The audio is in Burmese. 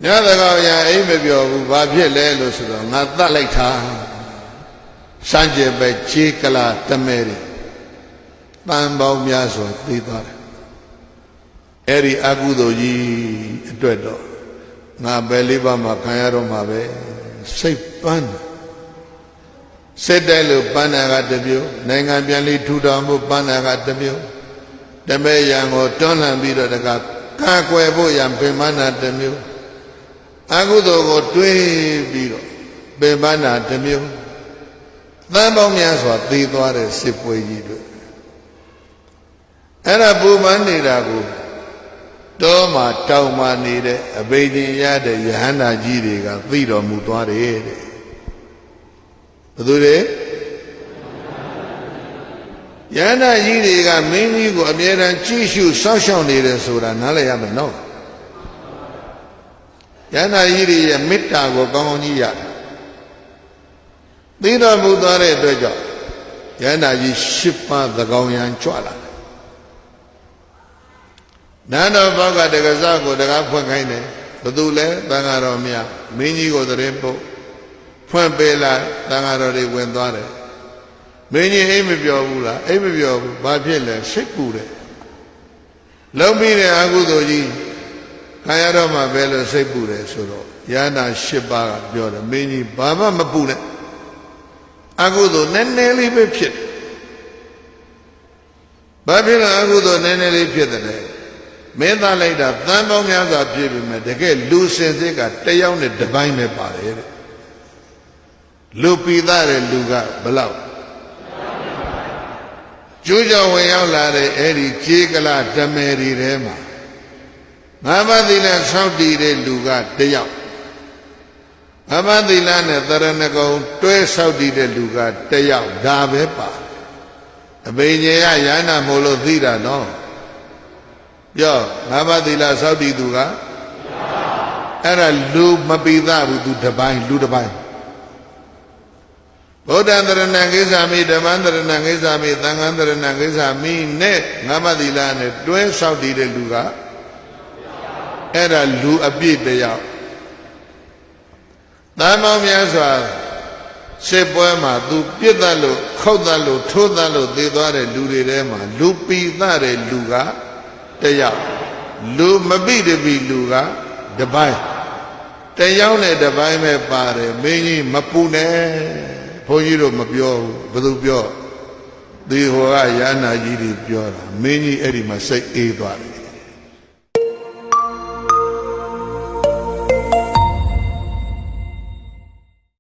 ညသကောင်ရအိမ်မပြောဘူးဘာဖြစ်လဲလို့ဆိုတော့ငါတတ်လိုက်တာစံကျင်ပဲခြေကလာတမဲတွေတန်ပေါင်းများစွာသိသွားတယ်အဲ့ဒီအကုသိုလ်ကြီးအတွက်တော့ငါပဲလေးပါးမှာခံရတော့မှာပဲစိတ်ပန်းစစ်တယ်လို့ပန်းတာကတစ်မျိုးနိုင်ငံပြန်လေးထူထောင်ဖို့ပန်းတာကတစ်မျိုးတမဲရံကိုတွန်းလှန်ပြီးတော့တကားကာကွယ်ဖို့ရံပင်မနာတစ်မျိုးအကုသိုလ်ကိုတွေးပြီးတော့ပင်မနာတစ်မျိုးသန်းပေါင်းများစွာသိသွားတဲ့စစ်ပွဲကြီးတွေအဲ့ဒါပူပန်နေတာကိုတောမှာတောင်မှာနေတဲ့အဘိဓိယတဲ့ယဟန္တာကြီးတွေကသိတော်မူသွားတယ်တဲ့ဘယ်သူတွေယဟန္တာကြီးတွေကမင်းကြီးကိုအမြဲတမ်းကြည့်ရှုစောင့်ရှောက်နေတယ်ဆိုတာနားလည်ရမယ်နော်ယဟန္တာကြီးတွေရဲ့မေတ္တာကိုကောင်းကောင်းကြီးရတယ်သိတော်မူသွားတဲ့အတွက်ကြောင့်ယဟန္တာကြီး10ပါးသကောင်ရန်ကြွလာတယ်နန်းတော်ဘောက်ကတက္ကသကိုတကားဖွင့်ခိုင်းတယ်ဘသူလဲသံဃာတော်များမင်းကြီးကိုသတင်းပို့ဖွင့်ပေးလိုက်သံဃာတော်တွေဝင်သွားတယ်မင်းကြီးအိမ်မပြောဘူးလားအိမ်မပြောဘူးဘာဖြစ်လဲစိတ်ပူတယ်လုံးပြီးတဲ့အကုသိုလ်ကြီးခံရတော့မှပဲလို့စိတ်ပူတယ်ဆိုတော့ယန္တာ10ပါးကပြောတယ်မင်းကြီးဘာမှမပူနဲ့အကုသိုလ်နည်းနည်းလေးပဲဖြစ်ဘာဖြစ်လဲအကုသိုလ်နည်းနည်းလေးဖြစ်တယ်မင်းသားလိုက်တာသန်းပေါင်းများစွာပြည့်ပြီမဲ့တကယ်လူစင်စစ်ကတယောက်နဲ့တစ်ပိုင်းပဲပါတယ်တဲ့လူပိသားတဲ့လူကဘလောက်ကျိုးကြောင့်ဝင်ရောက်လာတဲ့အဲ့ဒီခြေကလာဓမေရီထဲမှာငါးပါးသီလဆောက်တည်တဲ့လူကတယောက်ငါးပါးသီလနဲ့သရဏဂုံတွဲဆောက်တည်တဲ့လူကတယောက်ဒါပဲပါအဘိညာယရဟနာမို့လို့သိတာနော်ပြောငါးပါးသီလစောင့်တည်သူကအဲ့ဒါလူမပိသဘူးသူတစ်ပိုင်းလူတစ်ပိုင်းဗုဒ္ဓံတရဏံကိစ္ဆာမိဓမ္မံတရဏံကိစ္ဆာမိသံဃံတရဏံကိစ္ဆာမိနဲ့ငါးပါးသီလနဲ့တွဲစောင့်တည်တဲ့လူကအဲ့ဒါလူအပြည့်တယောက်တန်ပေါင်းများစွာစစ်ပွဲမှာသူပြစ်တတ်လို့ခုတ်တတ်လို့ထိုးတတ်လို့သေသွားတဲ့လူတွေထဲမှာလူပိသတဲ့လူကတယောက်လူမပိတပိလူကတပိုင်းတယောက်နဲ့တပိုင်းပဲပါတယ်မင်းကြီးမပူနဲ့ဘုန်းကြီးတို့မပြောဘူးဘယ်သူပြောဒီဟိုကရဟနာကြီးတွေပြောတာမင်းကြီးအဲ့ဒီမှာစိတ်အေးသွားတယ်